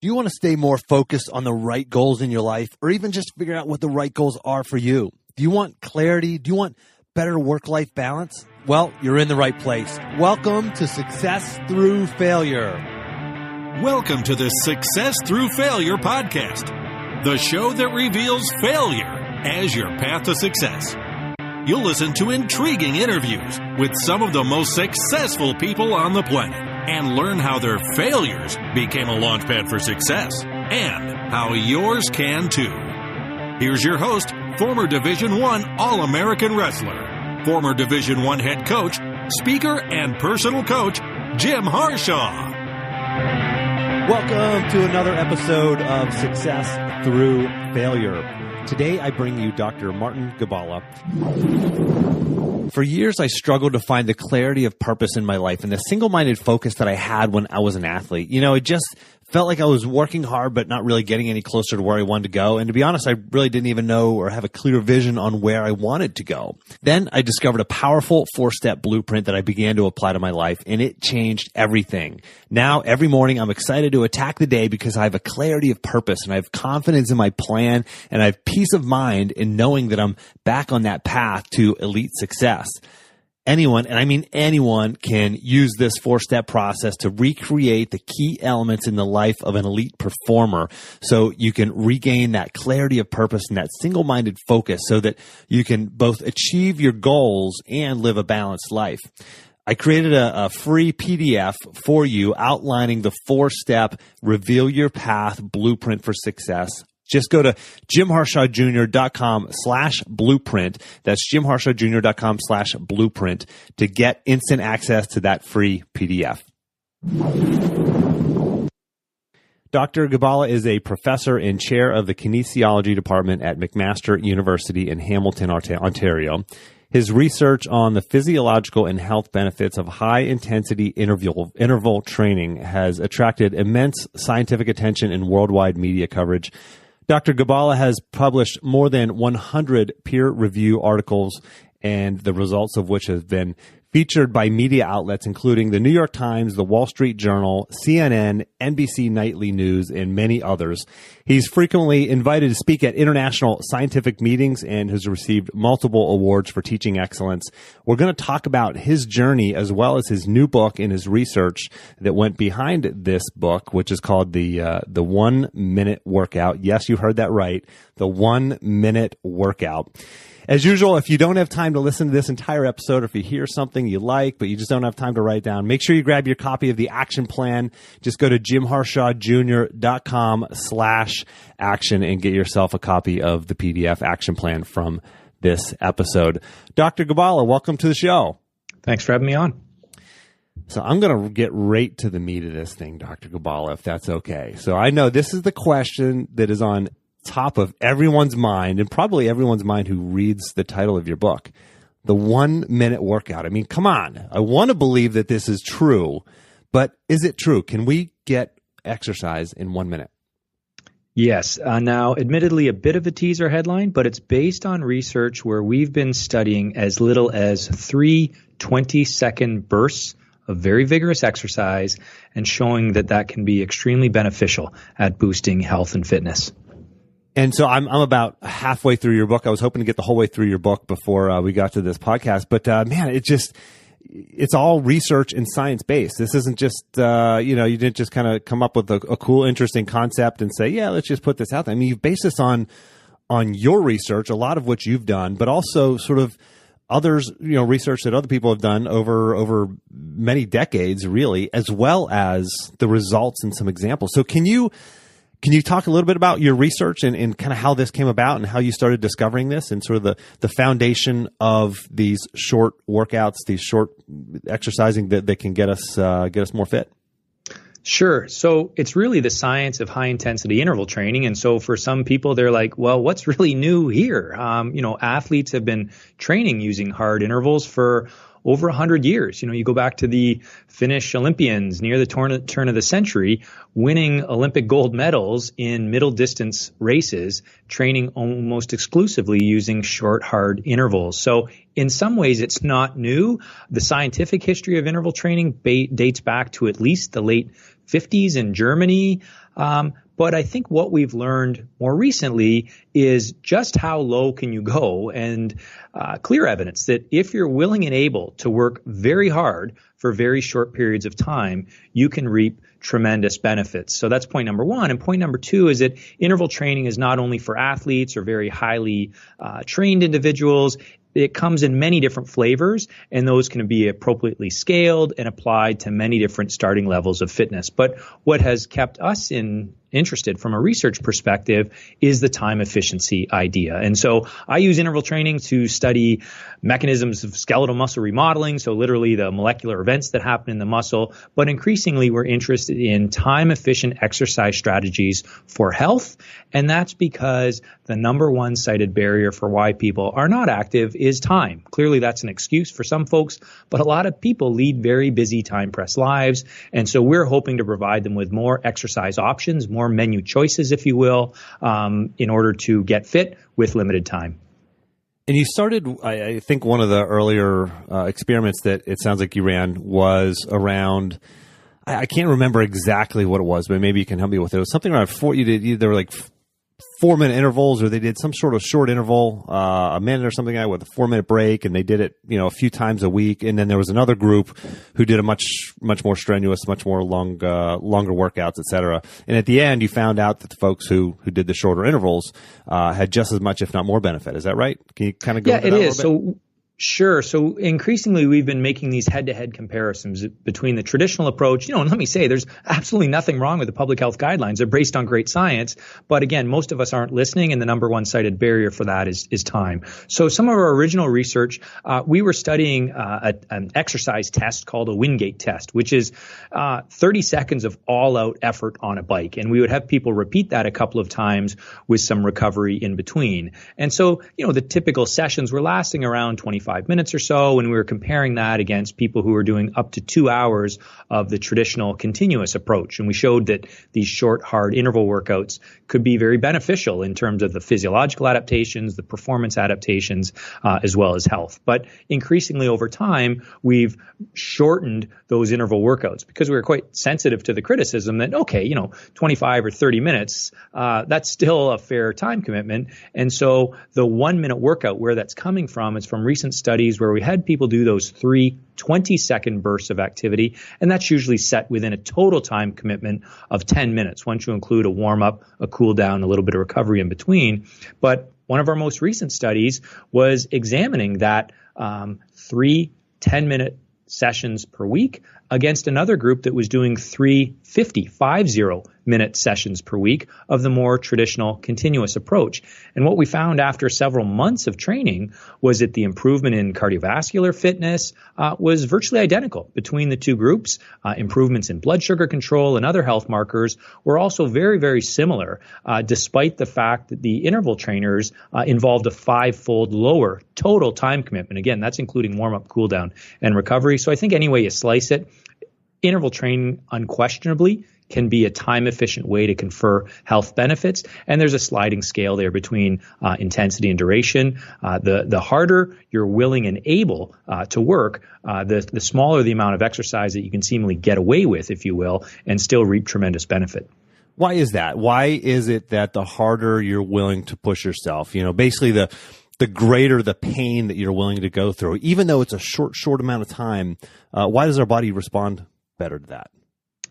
Do you want to stay more focused on the right goals in your life, or even just figure out what the right goals are for you? Do you want clarity? Do you want better work-life balance? Well, you're in the right place. Welcome to Success Through Failure. Welcome to the Success Through Failure podcast, the show that reveals failure as your path to success. You'll listen to intriguing interviews with some of the most successful people on the planet and learn how their failures became a launchpad for success and how yours can too. Here's your host, former Division I All-American wrestler, former Division I head coach, speaker, and personal coach, Jim Harshaw. Welcome to another episode of Success Through Failure. Today, I bring you Dr. Martin Gibala. For years, I struggled to find the clarity of purpose in my life and the single-minded focus that I had when I was an athlete. You know, it just felt like I was working hard but not really getting any closer to where I wanted to go. And to be honest, I really didn't even know or have a clear vision on where I wanted to go. Then I discovered a powerful 4-step blueprint that I began to apply to my life, and it changed everything. Now, every morning, I'm excited to attack the day because I have a clarity of purpose and I have confidence in my plan and I have peace of mind in knowing that I'm back on that path to elite success. Anyone, and I mean anyone, can use this 4-step process to recreate the key elements in the life of an elite performer so you can regain that clarity of purpose and that single-minded focus so that you can both achieve your goals and live a balanced life. I created a free PDF for you outlining the 4-step Reveal Your Path Blueprint for Success. Just go to jimharshawjr.com/blueprint. That's jimharshawjr.com/blueprint to get instant access to that free PDF. Dr. Gibala is a professor and chair of the kinesiology department at McMaster University in Hamilton, Ontario. His research on the physiological and health benefits of high-intensity interval training has attracted immense scientific attention and worldwide media coverage. Dr. Gibala has published more than 100 peer-review articles, and the results of which have been featured by media outlets including the New York Times, the Wall Street Journal, CNN, NBC Nightly News, and many others. He's frequently invited to speak at international scientific meetings and has received multiple awards for teaching excellence. We're going to talk about his journey as well as his new book and his research that went behind this book, which is called the 1-Minute Workout. Yes, you heard that right. The 1-Minute Workout. As usual, if you don't have time to listen to this entire episode, or if you hear something you like, but you just don't have time to write down, make sure you grab your copy of the action plan. Just go to jimharshawjr.com/action and get yourself a copy of the PDF action plan from this episode. Dr. Gibala, welcome to the show. Thanks for having me on. So I'm going to get right to the meat of this thing, Dr. Gibala, if that's okay. So I know this is the question that is on top of everyone's mind, and probably everyone's mind who reads the title of your book, the 1-Minute Workout. I mean, come on. I want to believe that this is true, but is it true? Can we get exercise in 1 minute? Yes. Now, admittedly, a bit of a teaser headline, but it's based on research where we've been studying as little as 3 20-second bursts of very vigorous exercise and showing that that can be extremely beneficial at boosting health and fitness. And so I'm about halfway through your book. I was hoping to get the whole way through your book before we got to this podcast. But, man, it's all research and science-based. This isn't just, you didn't just kind of come up with a cool, interesting concept and say, yeah, let's just put this out there. I mean, you've based this on your research, a lot of what you've done, but also sort of others, research that other people have done over many decades, really, as well as the results and some examples. So can you talk a little bit about your research and kind of how this came about and how you started discovering this and sort of the foundation of these short workouts, these short exercising that can get us more fit? Sure. So it's really the science of high intensity interval training. And so for some people, they're like, well, what's really new here? Athletes have been training using hard intervals for over 100 years. You go back to the Finnish Olympians near the turn of the century, winning Olympic gold medals in middle distance races, training almost exclusively using short, hard intervals. So in some ways, it's not new. The scientific history of interval training dates back to at least the late 50s in Germany. But I think what we've learned more recently is just how low can you go, and clear evidence that if you're willing and able to work very hard for very short periods of time, you can reap tremendous benefits. So that's point number one. And point number two is that interval training is not only for athletes or very highly trained individuals. It comes in many different flavors, and those can be appropriately scaled and applied to many different starting levels of fitness. But what has kept us interested from a research perspective is the time efficiency idea. And so I use interval training to study mechanisms of skeletal muscle remodeling, so literally the molecular events that happen in the muscle. But increasingly, we're interested in time efficient exercise strategies for health. And that's because the number one cited barrier for why people are not active is time. Clearly, that's an excuse for some folks, but a lot of people lead very busy, time-pressed lives. And so we're hoping to provide them with more exercise options, more menu choices, if you will, in order to get fit with limited time. And you started, I think one of the earlier experiments that it sounds like you ran was around, I can't remember exactly what it was, but maybe you can help me with it. It was something around there were like 4-minute intervals, or they did some sort of short interval, a minute or something with a 4-minute break, and they did it, a few times a week. And then there was another group who did a much more strenuous, much more longer workouts, et cetera. And at the end, you found out that the folks who did the shorter intervals had just as much, if not more, benefit. Is that right? Can you kind of go into that a little bit? Sure. So increasingly, we've been making these head-to-head comparisons between the traditional approach. And let me say, there's absolutely nothing wrong with the public health guidelines. They're based on great science. But again, most of us aren't listening, and the number one cited barrier for that is time. So some of our original research, we were studying an exercise test called a Wingate test, which is 30 seconds of all-out effort on a bike. And we would have people repeat that a couple of times with some recovery in between. And so, the typical sessions were lasting around 25 minutes or so, and we were comparing that against people who were doing up to 2 hours of the traditional continuous approach. And we showed that these short, hard interval workouts could be very beneficial in terms of the physiological adaptations, the performance adaptations, as well as health. But increasingly over time, we've shortened those interval workouts because we were quite sensitive to the criticism that, 25 or 30 minutes, that's still a fair time commitment. And so the 1-minute workout, where that's coming from, is from recent studies where we had people do those 3 20-second bursts of activity, and that's usually set within a total time commitment of 10 minutes once you include a warm-up, a cool-down, a little bit of recovery in between. But one of our most recent studies was examining that 3 10-minute sessions per week against another group that was doing 3 50-minute sessions per week of the more traditional continuous approach. And what we found after several months of training was that the improvement in cardiovascular fitness was virtually identical between the two groups. Improvements in blood sugar control and other health markers were also very, very similar, despite the fact that the interval trainers involved a 5-fold lower total time commitment. Again, that's including warm-up, cool-down, and recovery. So I think any way you slice it, interval training unquestionably can be a time-efficient way to confer health benefits, and there's a sliding scale there between intensity and duration. The harder you're willing and able to work, the smaller the amount of exercise that you can seemingly get away with, if you will, and still reap tremendous benefit. Why is that? Why is it that the harder you're willing to push yourself, basically the greater the pain that you're willing to go through, even though it's a short amount of time, why does our body respond better to that?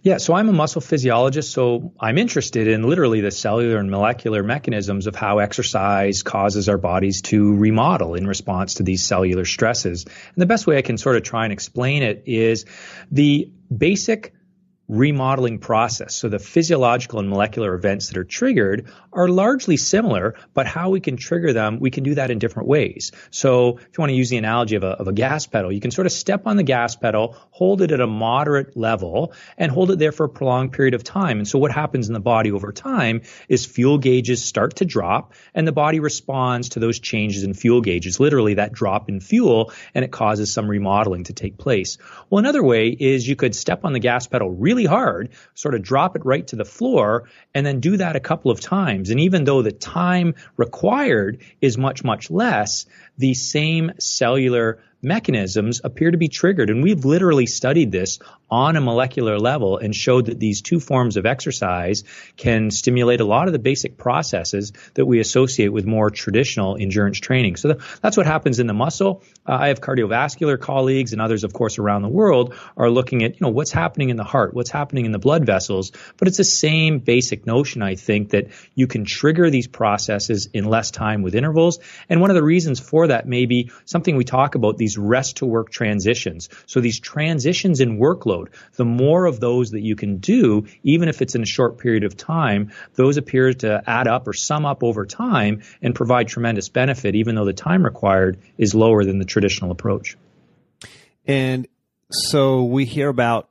Yeah, so I'm a muscle physiologist, so I'm interested in literally the cellular and molecular mechanisms of how exercise causes our bodies to remodel in response to these cellular stresses. And the best way I can sort of try and explain it is the basic remodeling process. So the physiological and molecular events that are triggered are largely similar, but how we can trigger them, we can do that in different ways. So if you want to use the analogy of a gas pedal, you can sort of step on the gas pedal, hold it at a moderate level, and hold it there for a prolonged period of time. And so what happens in the body over time is fuel gauges start to drop, and the body responds to those changes in fuel gauges, literally that drop in fuel, and it causes some remodeling to take place. Well, another way is you could step on the gas pedal really hard, sort of drop it right to the floor, and then do that a couple of times. And even though the time required is much, much less, the same cellular mechanisms appear to be triggered. And we've literally studied this on a molecular level and showed that these two forms of exercise can stimulate a lot of the basic processes that we associate with more traditional endurance training. So that's what happens in the muscle. I have cardiovascular colleagues and others, of course, around the world are looking at, what's happening in the heart, what's happening in the blood vessels. But it's the same basic notion, I think, that you can trigger these processes in less time with intervals. And one of the reasons for that may be something we talk about, these rest to work transitions. So these transitions in workload, the more of those that you can do, even if it's in a short period of time, those appear to add up or sum up over time and provide tremendous benefit, even though the time required is lower than the traditional approach. And so we hear about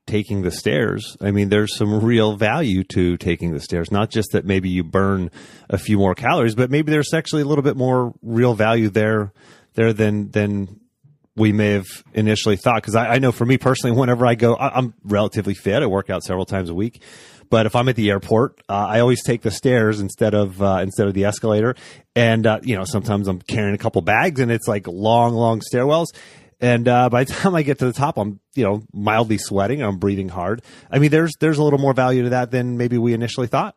taking the stairs. I mean, there's some real value to taking the stairs, not just that maybe you burn a few more calories, but maybe there's actually a little bit more real value there than we may have initially thought. Because I know for me personally, whenever I go, I'm relatively fit. I work out several times a week. But if I'm at the airport, I always take the stairs instead of the escalator. And sometimes I'm carrying a couple bags, and it's like long stairwells. And by the time I get to the top, I'm mildly sweating. I'm breathing hard. I mean, there's a little more value to that than maybe we initially thought.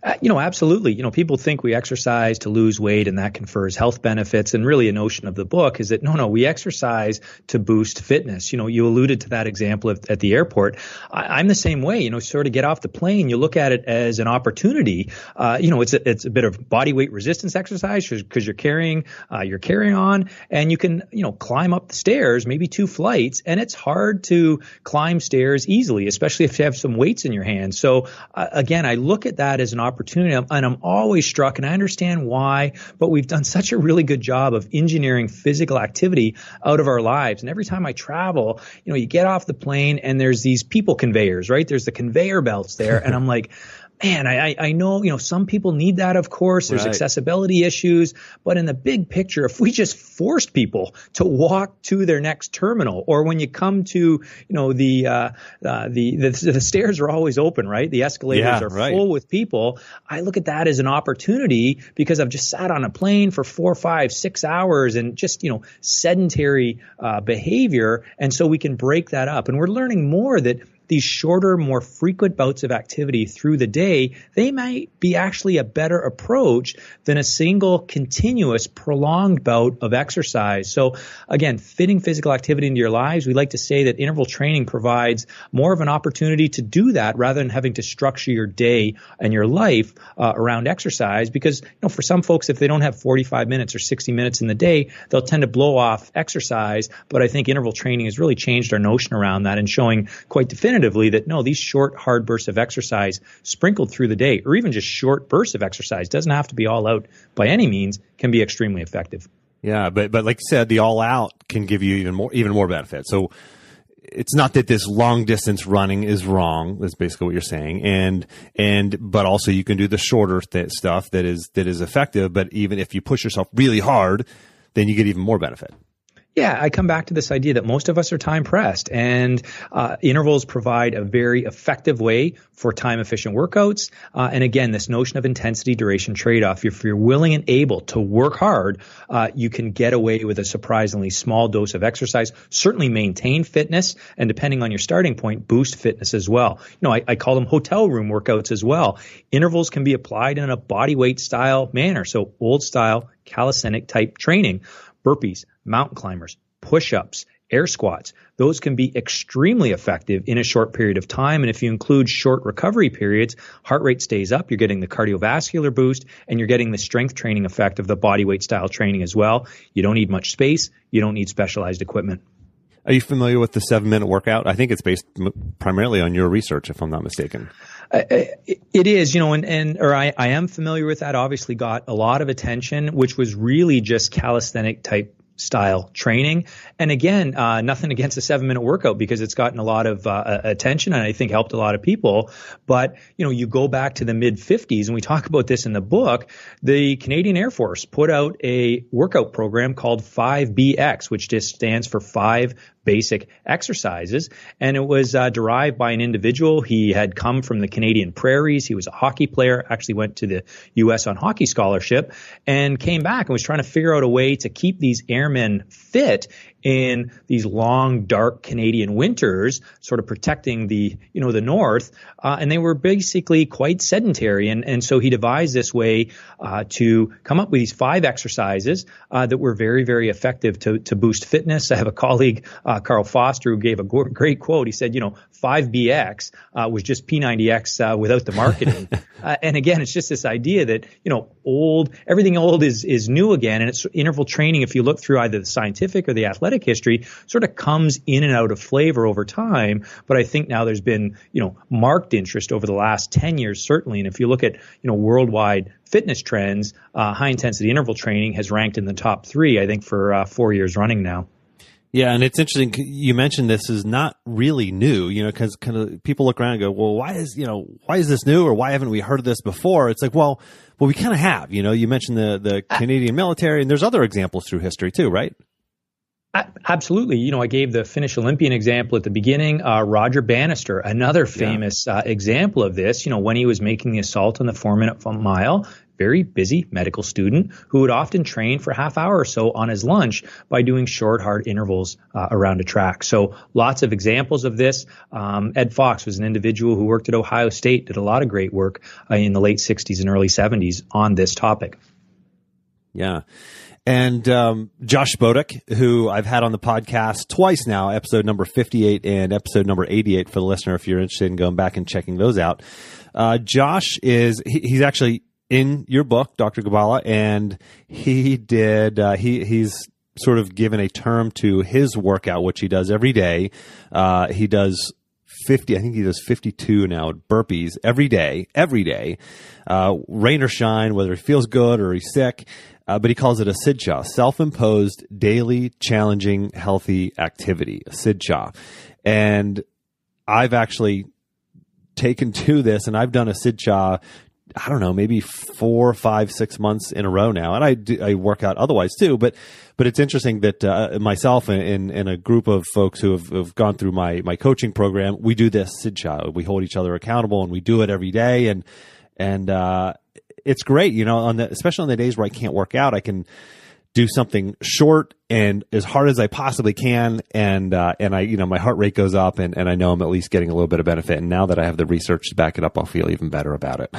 Absolutely. People think we exercise to lose weight and that confers health benefits. And really a notion of the book is that, no, we exercise to boost fitness. You alluded to that example at the airport. I'm the same way, sort of get off the plane. You look at it as an opportunity. It's a bit of body weight resistance exercise because you're carrying on, and you can, climb up the stairs, maybe 2 flights. And it's hard to climb stairs easily, especially if you have some weights in your hand. So again, I look at that as an opportunity, and I'm always struck, and I understand why, but we've done such a really good job of engineering physical activity out of our lives. And every time I travel, you get off the plane and there's these people conveyors, right? There's the conveyor belts there. And I'm like, man, I know, some people need that, of course. There's accessibility issues. But in the big picture, if we just forced people to walk to their next terminal, or when you come to, the stairs are always open, right? The escalators are full with people. I look at that as an opportunity because I've just sat on a plane for 4, 5, 6 hours and just, sedentary behavior. And so we can break that up. And we're learning more that these shorter, more frequent bouts of activity through the day, they might be actually a better approach than a single continuous prolonged bout of exercise. So again, fitting physical activity into your lives, we like to say that interval training provides more of an opportunity to do that rather than having to structure your day and your life around exercise. Because for some folks, if they don't have 45 minutes or 60 minutes in the day, they'll tend to blow off exercise. But I think interval training has really changed our notion around that and showing quite definitively that no, these short, hard bursts of exercise sprinkled through the day, or even just short bursts of exercise, doesn't have to be all out by any means, can be extremely effective. Yeah, but like you said, the all out can give you even more benefit. So it's not that this long distance running is wrong. That's basically what you're saying. But also you can do the shorter stuff that is effective. But even if you push yourself really hard, then you get even more benefit. Yeah, I come back to this idea that most of us are time pressed, and intervals provide a very effective way for time efficient workouts. And again, this notion of intensity duration trade-off, if you're willing and able to work hard, you can get away with a surprisingly small dose of exercise, certainly maintain fitness, and depending on your starting point, boost fitness as well. I call them hotel room workouts as well. Intervals can be applied in a body weight style manner. So old style calisthenic type training, burpees, mountain climbers, push-ups, air squats, those can be extremely effective in a short period of time. And if you include short recovery periods, heart rate stays up, you're getting the cardiovascular boost, and you're getting the strength training effect of the body weight style training as well. You don't need much space. You don't need specialized equipment. Are you familiar with the 7-minute workout? I think it's based primarily on your research, if I'm not mistaken. It is, I am familiar with that. Obviously got a lot of attention, which was really just calisthenic type style training. And again, nothing against a 7-minute workout because it's gotten a lot of attention and I think helped a lot of people. But, you go back to the mid 50s and we talk about this in the book, the Canadian Air Force put out a workout program called 5BX, which just stands for 5 basic exercises. And it was derived by an individual. He had come from the Canadian prairies. He was a hockey player, actually went to the U.S. on hockey scholarship, and came back and was trying to figure out a way to keep these airmen fit in these long, dark Canadian winters, sort of protecting the North. And they were basically quite sedentary. And so he devised this way to come up with these 5 exercises that were very, very effective to boost fitness. I have a colleague, Carl Foster, who gave a great quote. He said, 5BX was just P90X without the marketing. And again, it's just this idea that, everything old is new again. And it's interval training, if you look through either the scientific or the athletic history, sort of comes in and out of flavor over time. But I think now there's been, marked interest over the last 10 years, certainly. And if you look at, worldwide fitness trends, high intensity interval training has ranked in the top 3, I think, for 4 years running now. Yeah, and it's interesting. You mentioned this is not really new, because kind of people look around and go, well, why is this new, or why haven't we heard of this before? It's like, well, we kind of have. You mentioned the Canadian military, and there's other examples through history too, right? Absolutely. I gave the Finnish Olympian example at the beginning. Roger Bannister, another famous example of this, when he was making the assault on the 4-minute mile, very busy medical student who would often train for a half hour or so on his lunch by doing short, hard intervals around a track. So lots of examples of this. Ed Fox was an individual who worked at Ohio State, did a lot of great work in the late 60s and early 70s on this topic. Yeah. And Josh Spodek, who I've had on the podcast twice now, episode number 58 and episode number 88 for the listener, if you're interested in going back and checking those out. Josh he's actually in your book, Dr. Gibala, and he's sort of given a term to his workout, which he does every day. He does 50, I think he does 52 now burpees every day, rain or shine, whether he feels good or he's sick. But he calls it a SIDCHA, self-imposed daily challenging healthy activity, a SIDCHA. And I've actually taken to this, and I've done a SIDCHA, I don't know, maybe 4, 5, 6 months in a row now. And I work out otherwise too, but it's interesting that myself and a group of folks who have gone through my coaching program, we do this SIDCHA. We hold each other accountable, and we do it every day. And it's great, especially on the days where I can't work out, I can do something short and as hard as I possibly can. And I, my heart rate goes up, and I know I'm at least getting a little bit of benefit. And now that I have the research to back it up, I'll feel even better about it.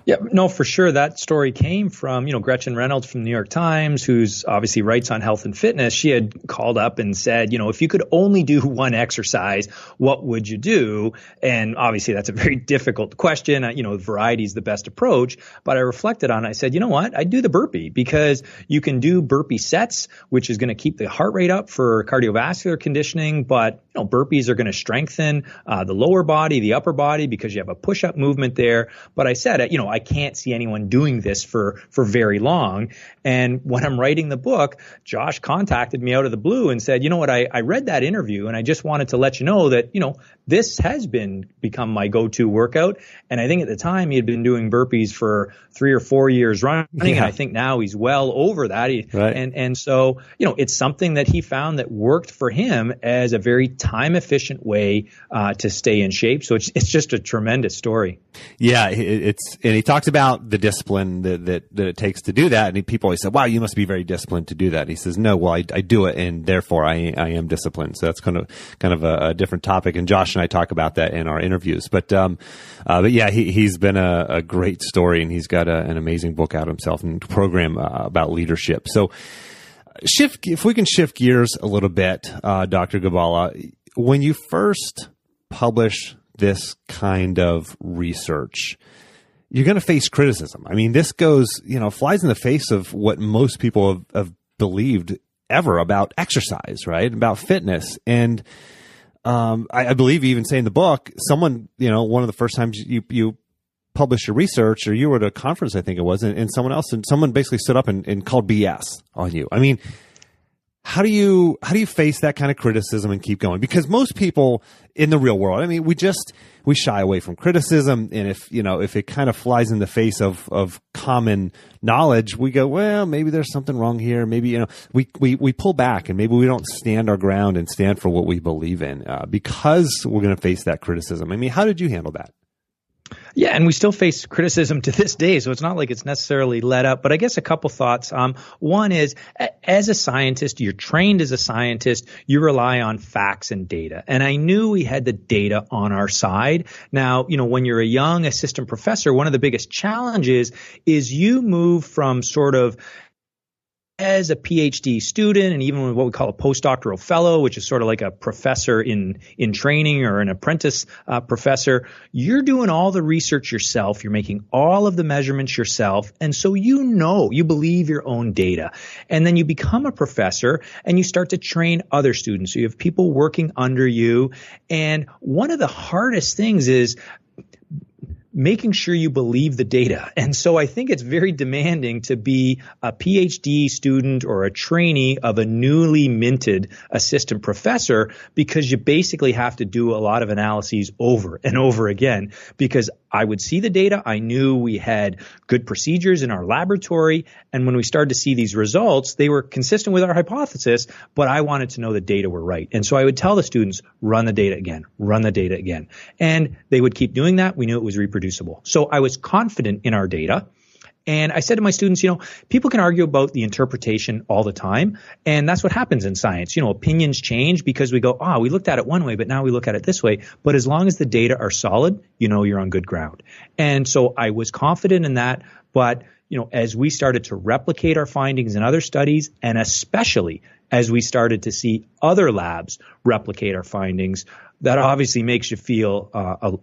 Yeah, no, for sure. That story came from, Gretchen Reynolds from the New York Times, who's obviously writes on health and fitness. She had called up and said, if you could only do one exercise, what would you do? And obviously that's a very difficult question. Variety is the best approach. But I reflected on it. I said, you know what? I'd do the burpee, because you can do burpee sets, which is going to keep the heart rate up for cardiovascular conditioning. But burpees are going to strengthen the lower body, the upper body, because you have a push-up movement there. But I said, I can't see anyone doing this for very long. And when I'm writing the book, Josh contacted me out of the blue and said, you know what, I read that interview, and I just wanted to let you know that, this has become my go-to workout. And I think at the time he had been doing burpees for 3 or 4 years running. Yeah. And I think now he's well over that. Right. And so, it's something that he found that worked for him as a very time efficient way to stay in shape. So it's just a tremendous story. Yeah. And he talks about the discipline that it takes to do that. And people always say, wow, you must be very disciplined to do that. And he says, no, well, I do it, and therefore I am disciplined. So that's kind of a different topic. And Josh and I talk about that in our interviews. But yeah, he's been a great story, and he's got an amazing book out himself and program about leadership. So if we can shift gears a little bit, Dr. Gibala, when you first publish this kind of research, you're going to face criticism. I mean, this goes, flies in the face of what most people have believed ever about exercise, right? About fitness. And I believe you even say in the book, someone, one of the first times you published your research, or you were at a conference, I think it was, and someone basically stood up and called BS on you. I mean, How do you face that kind of criticism and keep going? Because most people in the real world, I mean, we shy away from criticism, and if it kind of flies in the face of common knowledge, we go, well, maybe there's something wrong here. Maybe we pull back, and maybe we don't stand our ground and stand for what we believe in because we're going to face that criticism. I mean, how did you handle that? Yeah, and we still face criticism to this day, so it's not like it's necessarily let up. But I guess a couple thoughts. One is, as a scientist, you're trained as a scientist, you rely on facts and data. And I knew we had the data on our side. Now, when you're a young assistant professor, one of the biggest challenges is you move from sort of as a PhD student, and even what we call a postdoctoral fellow, which is sort of like a professor in training or an apprentice professor, you're doing all the research yourself. You're making all of the measurements yourself. And so you believe your own data. And then you become a professor and you start to train other students. So you have people working under you. And one of the hardest things is making sure you believe the data. And so I think it's very demanding to be a PhD student or a trainee of a newly minted assistant professor, because you basically have to do a lot of analyses over and over again, because I would see the data. I knew we had good procedures in our laboratory. And when we started to see these results, they were consistent with our hypothesis, but I wanted to know the data were right. And so I would tell the students, run the data again, run the data again. And they would keep doing that. We knew it was reproducible. So I was confident in our data. And I said to my students, people can argue about the interpretation all the time. And that's what happens in science. Opinions change because we go, we looked at it one way, but now we look at it this way. But as long as the data are solid, you're on good ground. And so I was confident in that. But, as we started to replicate our findings in other studies, and especially as we started to see other labs replicate our findings, that obviously makes you feel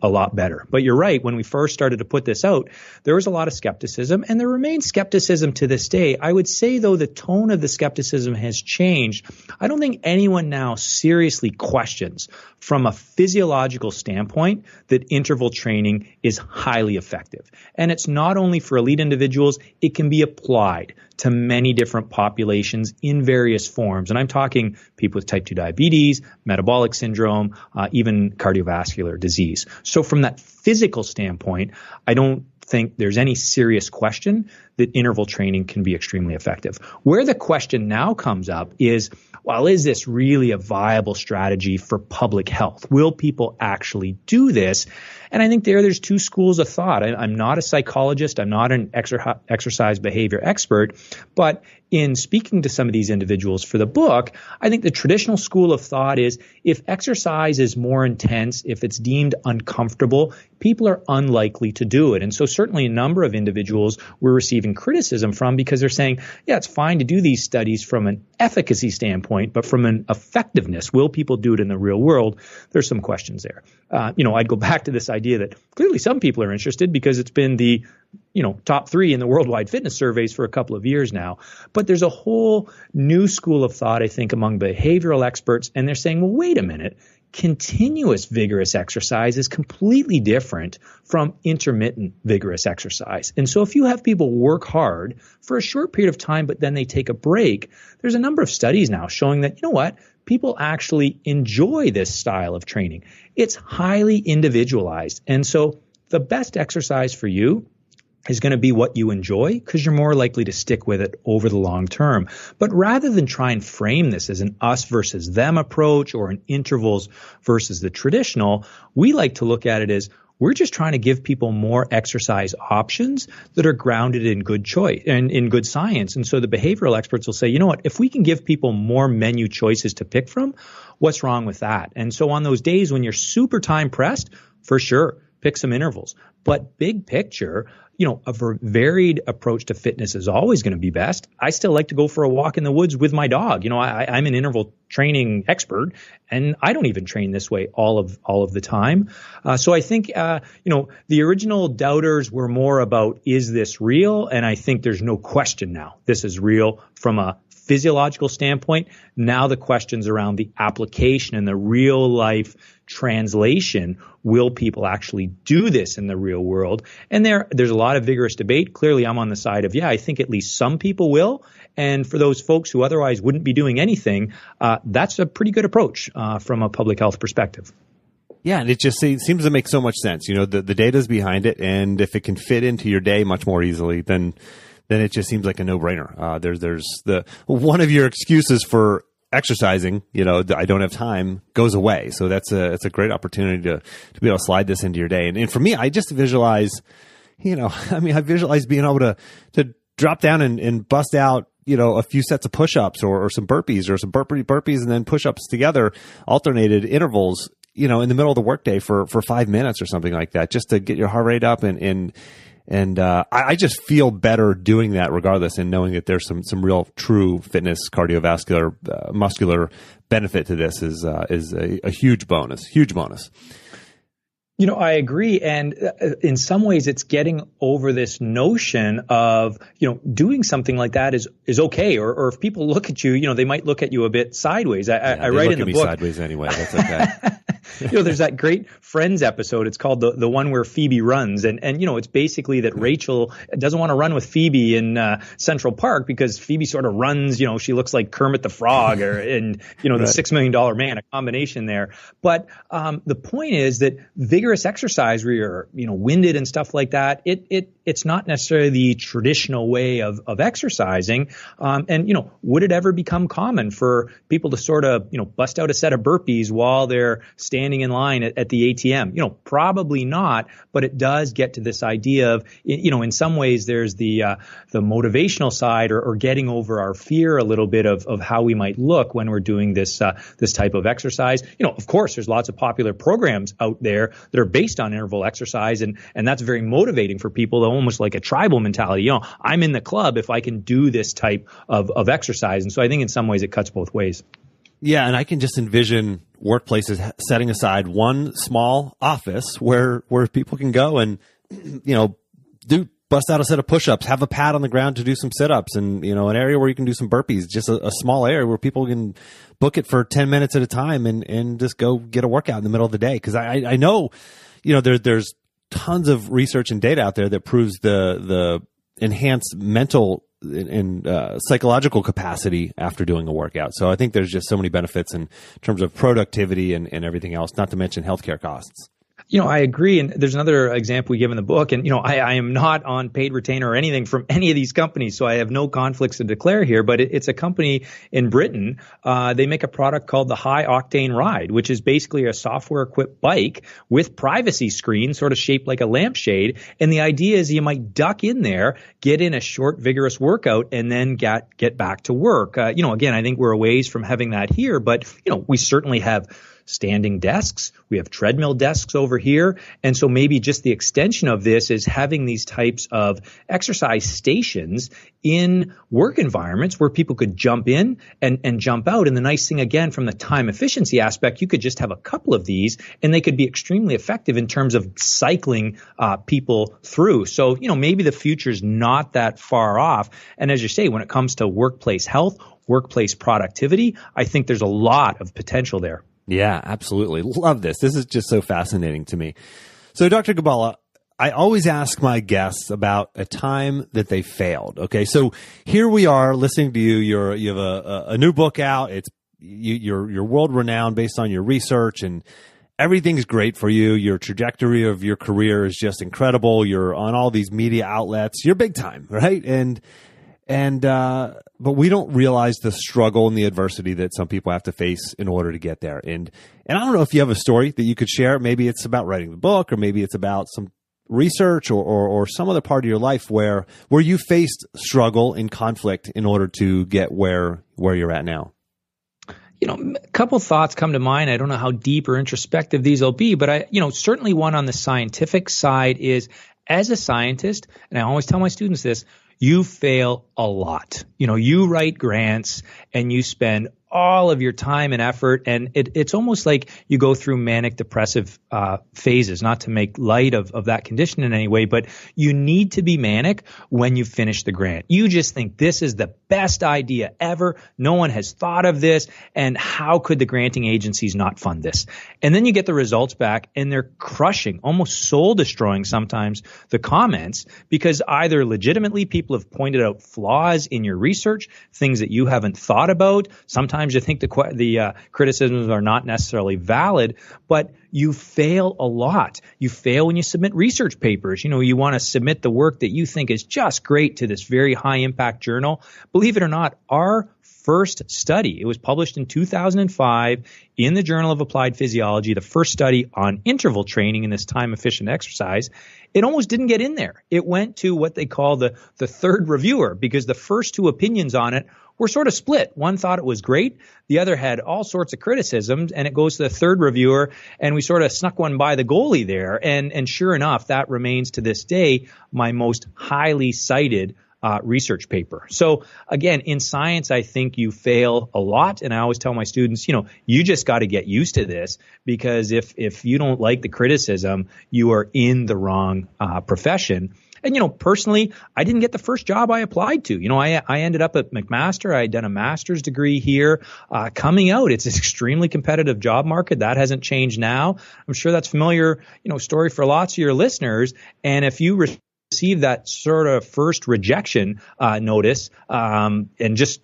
a lot better. But you're right. When we first started to put this out, there was a lot of skepticism, and there remains skepticism to this day. I would say, though, the tone of the skepticism has changed. I don't think anyone now seriously questions from a physiological standpoint that interval training is highly effective. And it's not only for elite individuals, it can be applied to many different populations in various forms. And I'm talking people with type 2 diabetes, metabolic syndrome, even cardiovascular disease. So from that physical standpoint, I don't think there's any serious question that interval training can be extremely effective. Where the question now comes up is, well, is this really a viable strategy for public health? Will people actually do this? And I think there's two schools of thought. I'm not a psychologist. I'm not an exercise behavior expert. But in speaking to some of these individuals for the book, I think the traditional school of thought is if exercise is more intense, if it's deemed uncomfortable, people are unlikely to do it. And so certainly a number of individuals we're receiving criticism from because they're saying, yeah, it's fine to do these studies from an efficacy standpoint, but from an effectiveness, will people do it in the real world? There's some questions there. I'd go back to this idea that clearly some people are interested because it's been the top 3 in the worldwide fitness surveys for a couple of years now. But there's a whole new school of thought, I think, among behavioral experts. And they're saying, well, wait a minute. Continuous vigorous exercise is completely different from intermittent vigorous exercise. And so if you have people work hard for a short period of time, but then they take a break, there's a number of studies now showing that, people actually enjoy this style of training. It's highly individualized. And so the best exercise for you is going to be what you enjoy because you're more likely to stick with it over the long term. But rather than try and frame this as an us versus them approach or an intervals versus the traditional, we like to look at it as we're just trying to give people more exercise options that are grounded in good choice and in good science. And so the behavioral experts will say, if we can give people more menu choices to pick from, what's wrong with that? And so on those days when you're super time pressed, for sure, pick some intervals. But big picture, a varied approach to fitness is always going to be best. I still like to go for a walk in the woods with my dog. I'm an interval training expert, and I don't even train this way all of the time. So I think, the original doubters were more about, is this real? And I think there's no question now. This is real from a physiological standpoint. Now the questions around the application and the real life translation. Will people actually do this in the real world? And there's a lot of vigorous debate. Clearly, I'm on the side of, I think at least some people will. And for those folks who otherwise wouldn't be doing anything, that's a pretty good approach from a public health perspective. Yeah, and it just seems to make so much sense. The data's behind it, and if it can fit into your day much more easily, then it just seems like a no-brainer. There's one of your excuses for exercising, I don't have time, goes away. So it's a great opportunity to be able to slide this into your day. And for me, I just visualize, I visualize being able to drop down and bust out, a few sets of push-ups or some burpees or some burpees and then push-ups together, alternated intervals, in the middle of the workday for 5 minutes or something like that, just to get your heart rate up and I just feel better doing that regardless, and knowing that there's some real true fitness, cardiovascular, muscular benefit to this is a huge bonus. I agree. And in some ways, it's getting over this notion of, doing something like that is okay. Or if people look at you, they might look at you a bit sideways. I write in the book. Look at me sideways anyway. That's okay. There's that great Friends episode. It's called the one where Phoebe runs. And it's basically that Rachel doesn't want to run with Phoebe in Central Park because Phoebe sort of runs, she looks like Kermit the Frog the $6 Million Man, a combination there. But the point is that vigorous exercise where you're, winded and stuff like that, it's not necessarily the traditional way of exercising. And would it ever become common for people to sort of, bust out a set of burpees while they're standing in line at the ATM? Probably not, but it does get to this idea of, in some ways there's the motivational side or getting over our fear a little bit of how we might look when we're doing this type of exercise. Of course, there's lots of popular programs out there that are based on interval exercise, and that's very motivating for people, almost like a tribal mentality. I'm in the club if I can do this type of exercise. And so I think in some ways it cuts both ways. Yeah, and I can just envision workplaces setting aside one small office where people can go and, bust out a set of push-ups, have a pad on the ground to do some sit-ups, and, an area where you can do some burpees, just a small area where people can book it for 10 minutes at a time and just go get a workout in the middle of the day. Because I know, there's tons of research and data out there that proves the enhanced mental and psychological capacity after doing a workout. So I think there's just so many benefits in terms of productivity and everything else, not to mention healthcare costs. I agree. And there's another example we give in the book. And, I am not on paid retainer or anything from any of these companies, so I have no conflicts to declare here. But it's a company in Britain. They make a product called the High Octane Ride, which is basically a software-equipped bike with privacy screen, sort of shaped like a lampshade. And the idea is you might duck in there, get in a short, vigorous workout, and then get back to work. Again, I think we're a ways from having that here. But, we certainly have standing desks. We have treadmill desks over here. And so maybe just the extension of this is having these types of exercise stations in work environments where people could jump in and jump out. And the nice thing, again, from the time efficiency aspect, you could just have a couple of these and they could be extremely effective in terms of cycling people through. So, maybe the future's not that far off. And as you say, when it comes to workplace health, workplace productivity, I think there's a lot of potential there. Yeah, absolutely. Love this. This is just so fascinating to me. So, Dr. Gibala, I always ask my guests about a time that they failed. Okay, so here we are listening to you. You have a new book out. You're world renowned based on your research, and everything's great for you. Your trajectory of your career is just incredible. You're on all these media outlets. You're big time, right? But we don't realize the struggle and the adversity that some people have to face in order to get there. And I don't know if you have a story that you could share. Maybe it's about writing the book, or maybe it's about some research or some other part of your life where you faced struggle and conflict in order to get where you're at now. A couple thoughts come to mind. I don't know how deep or introspective these will be, but certainly one on the scientific side is, as a scientist, and I always tell my students this, you fail a lot. You write grants and you spend all of your time and effort, and it's almost like you go through manic depressive phases, not to make light of that condition in any way, but you need to be manic when you finish the grant. You just think this is the best idea ever. No one has thought of this. And how could the granting agencies not fund this? And then you get the results back and they're crushing, almost soul destroying sometimes the comments, because either legitimately people have pointed out flaws in your research, things that you haven't thought about. Sometimes you think the criticisms are not necessarily valid, but you fail a lot. You fail when you submit research papers. You want to submit the work that you think is just great to this very high impact journal. Believe it or not, our first study, it was published in 2005 in the Journal of Applied Physiology, the first study on interval training in this time efficient exercise. It almost didn't get in there. It went to what they call the third reviewer, because the first two opinions on it were sort of split. One thought it was great. The other had all sorts of criticisms, and it goes to the third reviewer, and we sort of snuck one by the goalie there. And sure enough, that remains to this day my most highly cited research paper. So again, in science, I think you fail a lot. And I always tell my students, you just got to get used to this, because if you don't like the criticism, you are in the wrong profession. And, personally, I didn't get the first job I applied to. I ended up at McMaster. I had done a master's degree here. Coming out, it's an extremely competitive job market. That hasn't changed now. I'm sure that's familiar, story for lots of your listeners. And if you receive that sort of first rejection notice and just,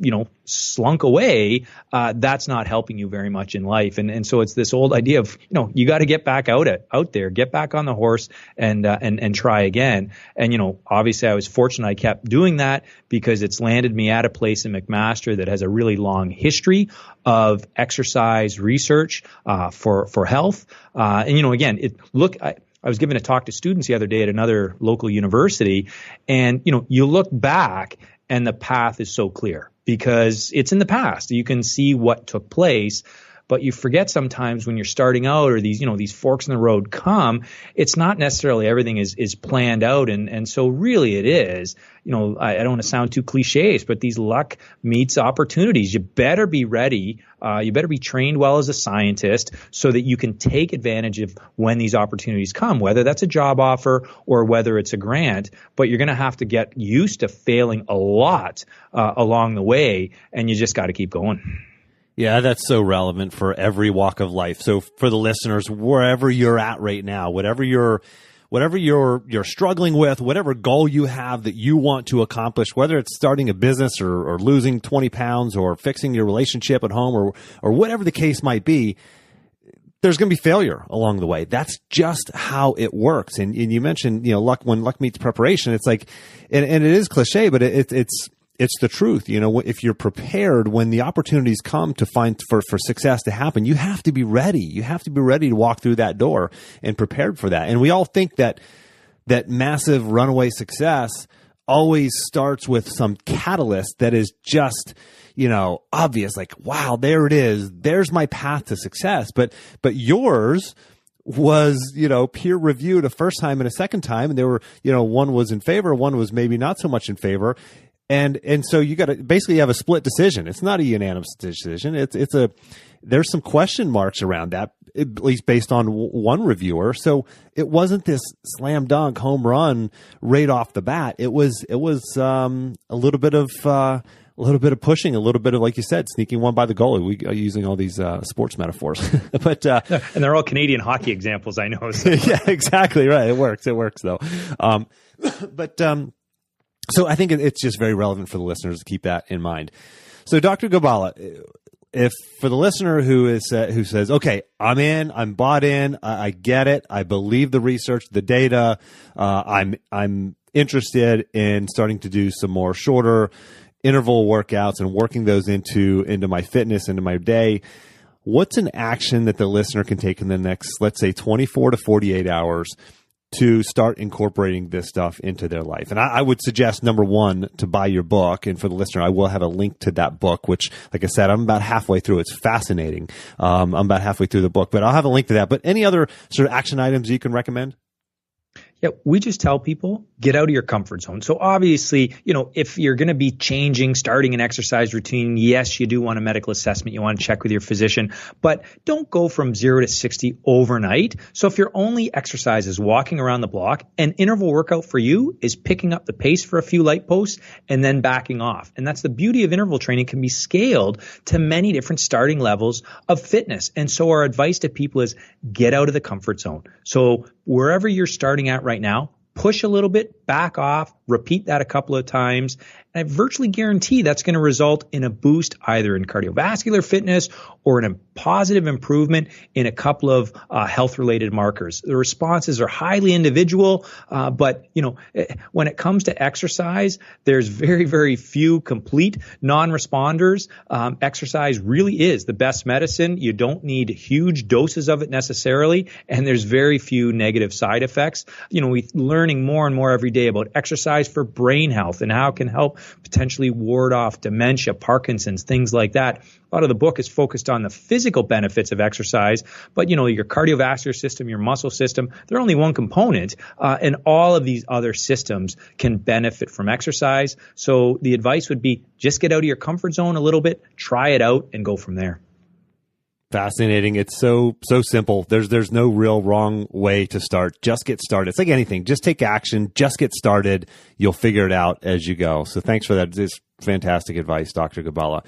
slunk away, that's not helping you very much in life. And so it's this old idea of, you got to get back out there, get back on the horse and try again. And, obviously I was fortunate I kept doing that, because it's landed me at a place in McMaster that has a really long history of exercise research for health. And, again, I was giving a talk to students the other day at another local university, and, you look back and the path is so clear because it's in the past. You can see what took place, but you forget sometimes when you're starting out, or these forks in the road come, it's not necessarily everything is planned out. And so really it is, I don't want to sound too cliches, but these luck meets opportunities. You better be ready. You better be trained well as a scientist so that you can take advantage of when these opportunities come, whether that's a job offer or whether it's a grant. But you're going to have to get used to failing a lot along the way, and you just got to keep going. Yeah, that's so relevant for every walk of life. So for the listeners, wherever you're at right now, whatever you're struggling with, whatever goal you have that you want to accomplish, whether it's starting a business or losing 20 pounds or fixing your relationship at home or whatever the case might be, there's going to be failure along the way. That's just how it works. And you mentioned, luck, when luck meets preparation, it's like, and it is cliche, but it's the truth. If you're prepared when the opportunities come to find for success to happen, you have to be ready. You have to be ready to walk through that door and prepared for that. And we all think that massive runaway success always starts with some catalyst that is just, obvious, like, wow, there it is. There's my path to success. But yours was, peer reviewed a first time and a second time. And there were, one was in favor, one was maybe not so much in favor. And so you got to basically have a split decision. It's not a unanimous decision. There's some question marks around that, at least based on one reviewer. So it wasn't this slam dunk home run right off the bat. It was a little bit of pushing, a little bit of, like you said, sneaking one by the goalie. We are using all these sports metaphors, but and they're all Canadian hockey examples, I know. So. Yeah, exactly right. It works though. So I think it's just very relevant for the listeners to keep that in mind. So Dr. Gibala, if for the listener who says, okay, I'm in, I'm bought in, I get it, I believe the research, the data, I'm interested in starting to do some more shorter interval workouts and working those into my fitness, into my day, what's an action that the listener can take in the next, let's say, 24 to 48 hours to start incorporating this stuff into their life? And I would suggest, number one, to buy your book. And for the listener, I will have a link to that book, which, like I said, I'm about halfway through. It's fascinating. I'm about halfway through the book, but I'll have a link to that. But any other sort of action items you can recommend? Yeah, we just tell people get out of your comfort zone. So obviously, if you're going to be starting an exercise routine, yes, you do want a medical assessment. You want to check with your physician, but don't go from 0 to 60 overnight. So if your only exercise is walking around the block, an interval workout for you is picking up the pace for a few light posts and then backing off. And that's the beauty of interval training, can be scaled to many different starting levels of fitness. And so our advice to people is get out of the comfort zone. So wherever you're starting at right now, push a little bit, back off, repeat that a couple of times. And I virtually guarantee that's going to result in a boost either in cardiovascular fitness or in a positive improvement in a couple of health-related markers. The responses are highly individual, but when it comes to exercise, there's very, very few complete non-responders. Exercise really is the best medicine. You don't need huge doses of it necessarily, and there's very few negative side effects. We're learning more and more every day about exercise for brain health and how it can help potentially ward off dementia, Parkinson's, things like that. A lot of the book is focused on the physical benefits of exercise, but your cardiovascular system, your muscle system, they're only one component, and all of these other systems can benefit from exercise. So the advice would be just get out of your comfort zone a little bit, try it out, and go from there. Fascinating. It's so simple. There's no real wrong way to start. Just get started. It's like anything. Just take action. Just get started. You'll figure it out as you go. So thanks for that. It's fantastic advice, Dr. Gibala.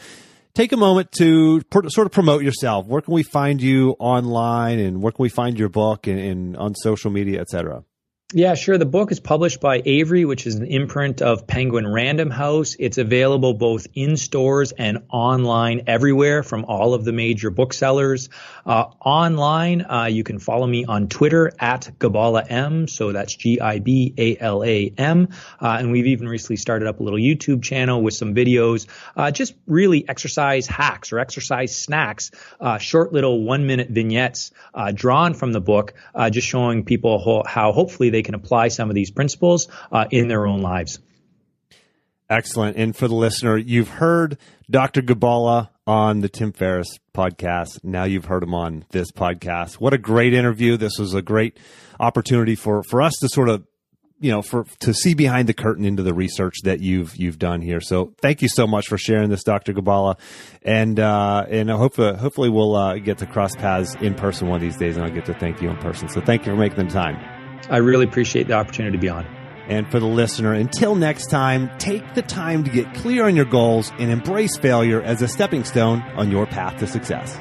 Take a moment to sort of promote yourself. Where can we find you online, and where can we find your book and on social media, et cetera? Yeah, sure. The book is published by Avery, which is an imprint of Penguin Random House. It's available both in stores and online everywhere from all of the major booksellers. Online, you can follow me on Twitter at Gibala M. So that's Gibalam. And we've even recently started up a little YouTube channel with some videos, just really exercise hacks or exercise snacks, short little 1-minute vignettes drawn from the book, just showing people how hopefully they can apply some of these principles in their own lives. Excellent. And for the listener, you've heard Dr. Gibala on the Tim Ferriss podcast. Now you've heard him on this podcast. What a great interview. This was a great opportunity for us to sort of, to see behind the curtain into the research that you've done here. So thank you so much for sharing this, Dr. Gibala. And hopefully we'll get to cross paths in person one of these days, and I'll get to thank you in person. So thank you for making the time. I really appreciate the opportunity to be on. And for the listener, until next time, take the time to get clear on your goals and embrace failure as a stepping stone on your path to success.